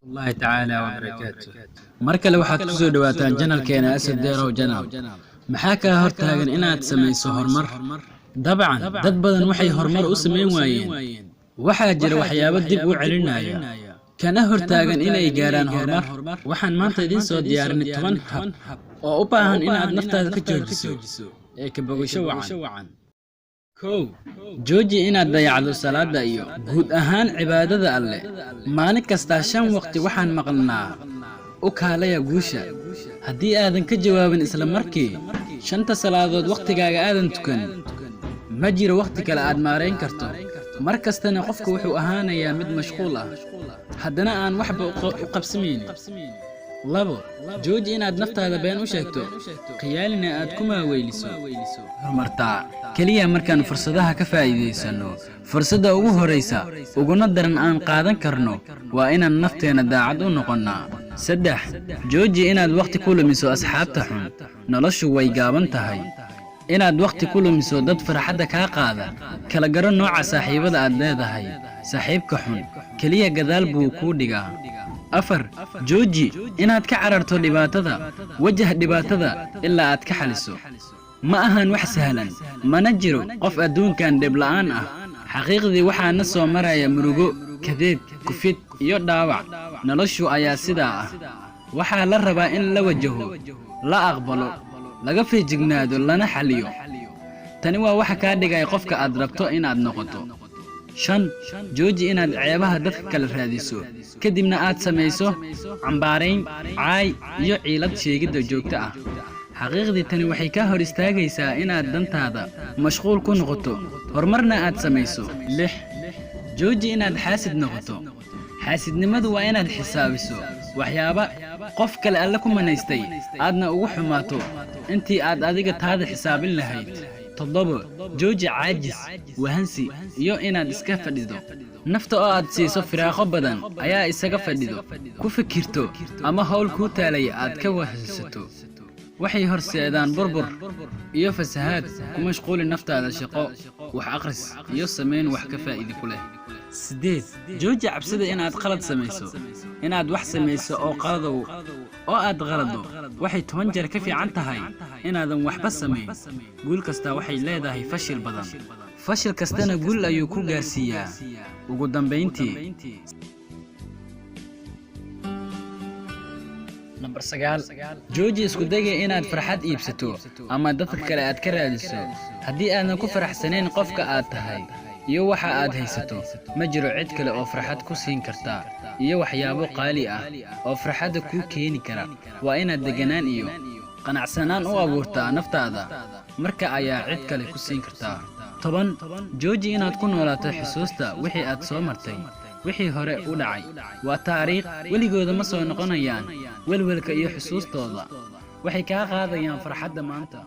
الله تعالى وبركاته markale waxaad ku soo dhawaataan channelkeena Asad Deerow Channel maxaa ka hortaagan inaad samayso horumar dabcan dad badan waxay horumar u sameyn waayeen waxaa jira waxyaabo dib u celinaya kana hortaagan inay gaaraan horumar waxaan maanta idin soo diyaarinay 10 hab oo u baahan inaad naftaada ka joojiso ee ka bogasho wacan jooji inaad dayacdo salaada iyo guud ahaan cibaadada alle maalin kasta 5 waqti waxaan maqalnaa u kaalaya guusha haddii aadan ka jawaabin isla markii 5 salaadood waqtigaaga aadan tukan ma jiro waqti kale aad maareyn karto mar kastana qofku wuxuu ahaanayaa mid mashquul ah haddana aan waxba u qabsamaynin labo jooji inaad naftaada been u sheegto qiyaalina aad ku maaweyliso horumartaa kaliya markaan fursadaha ka faa'iideysano fursadda ugu horeysa uguna daran aan qaadan karno waa inaan nafteena daacad u noqonnaa 3 jooji inaad waqti ku lumiso asxaabta xun noloshu way gaaban tahay inaad waqti ku lumiso dad farxadda ka qaada kala garo nooca saaxiibada aad leedahay saaxiibka xun kaliya gadaal buu ku dhigaa 4 jooji inaad ka cararto dhibaatada wajah dhibaatada ilaa aad ka xaliso ma ahan wax sahlan mana jiro qof adduunkan dhib la'aan ah xaqiiqdii waxaana soo maraya murugo kadeed kufid iyo dhaawac noloshu ayaa sidaa ah waxaa la rabaa in la wajaho la aqbalo laga feejignaado lana xaliyo tani waa waxa ka dhigay qofka aad rabto inaad noqoto 5 jooji inaad ceebaha dadka kala raadiso kadibna aad samayso cambaarayn caay iyo ciilad sheegidda joogto ah xaqiiqdii tani waxay ka hor istaagaysaa inaad dantaada mashquul ku noqoto horumarna aad samayso 6 jooji inaad xaasid noqoto xaasidnimadu waa inaad xisaabiso waxyaaba qof kale alla ku manaystay aadna ugu xumaato intii aad adiga taada xisaabin lahayd 7 jooji caajis wahansi iyo inaad iska fadhido nafta oo aad siiso firaaqo badan ayaa isaga fadhido ku fikirto ama hawl ku taalay aad ka wahsato waxay horseedaan burbur iyo fasahaad ku mashquulin naftaada shaqo wax akhris iyo sameyn wax ka faa'iido ku leh 8 jooji cabsida inaad qalad samayso inaad wax samayso oo aad qalado waxay 10 jeer ka fiican tahay inaadan waxba samayn guul kasta waxay leedahay fashil badan fashil kastana guul ayuu ku gaarsiiyaa ugu dambeyntii number 9 jooji isku dayga inaad farxad iibsato ama dadka kale aad ka raadiso haddii aadan ku faraxsanayn qofka aad tahay iyo waxa aad haysato ma jiro cid kale oo farxad ku siin karta iyo waxyaabo qaali ah oo farxadda ku keeni kara waa inaad deganaan iyo qanacsanaan u abuurtaa naftaada marka ayaa cid kale ku siin kartaa 10 jooji inaad ku noolaato xusuusta wixii aad soo martay wixii hore u dhacay waa taariikh weligooda ma soo noqonayaan welwelka iyo xusuustooda waxay kaa qaadayaan farxadda maanta